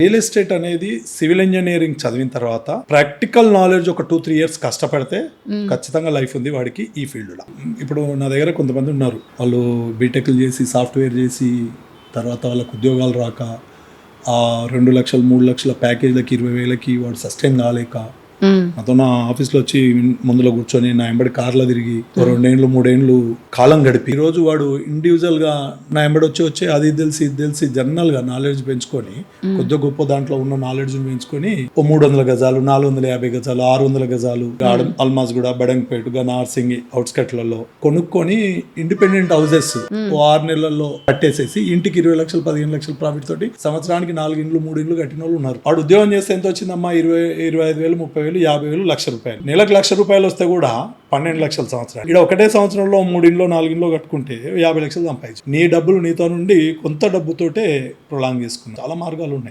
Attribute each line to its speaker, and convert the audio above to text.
Speaker 1: Real estate అనేది civil engineering చదివిన తర్వాత ప్రాక్టికల్ నాలెడ్జ్ ఒక 2-3 ఇయర్స్ కష్టపడితే ఖచ్చితంగా లైఫ్ ఉంది వాడికి ఈ ఫీల్డ్లో. ఇప్పుడు నా దగ్గర కొంతమంది ఉన్నారు, వాళ్ళు బీటెక్లు చేసి సాఫ్ట్వేర్ చేసి తర్వాత వాళ్ళకు ఉద్యోగాలు రాక ఆ 2 లక్షలు 3 లక్షల ప్యాకేజ్లకి 20,000కి వాడు సస్టైన్ కాలేక నాతో నా ఆఫీస్లో వచ్చి ముందులో కూర్చొని నా ఎంబడి కార్లో తిరిగి 2 ఏళ్ళు 3 ఏళ్ళు కాలం గడిపి ఈరోజు వాడు ఇండివిజువల్గా నా ఎంబడి వచ్చి అది తెలిసి ఇది తెలిసి జనరల్గా నాలెడ్జ్ పెంచుకొని కొద్దిగా గొప్ప దాంట్లో ఉన్న నాలెడ్జ్ పెంచుకొని ఓ 300 గజాలు 450 గజాలు 600 గజాలు అల్మాజ్ కూడా బడంగపేట నార్సింగ్ అవుట్స్కట్లలో కొనుక్కొని ఇండిపెండెంట్ హౌసెస్ ఓ 6 నెలల్లో కట్టేసేసి ఇంటికి 20 లక్షలు 15 లక్షల ప్రాఫిట్ తోటి సంవత్సరానికి 4 ఇండ్లు 3 ఇండ్లు కట్టిన వాళ్ళు ఉన్నారు. వాడు ఉద్యోగం చేస్తే ఎంత వచ్చిందమ్మా 25,000 30,000 50,000 ₹1,00,000 నెలకు ₹1,00,000 వస్తే కూడా 12 లక్షల సంవత్సరాలు. ఇక్కడ ఒకటే సంవత్సరంలో 3 ఇంట్లో 4 ఇంట్లో కట్టుకుంటే 50 లక్షలు సంపాదించు. నీ డబ్బులు నీతో నుండి కొంత డబ్బుతోటే ప్రొలాంగ్ చేసుకున్నాం. చాలా మార్గాలు ఉన్నాయి.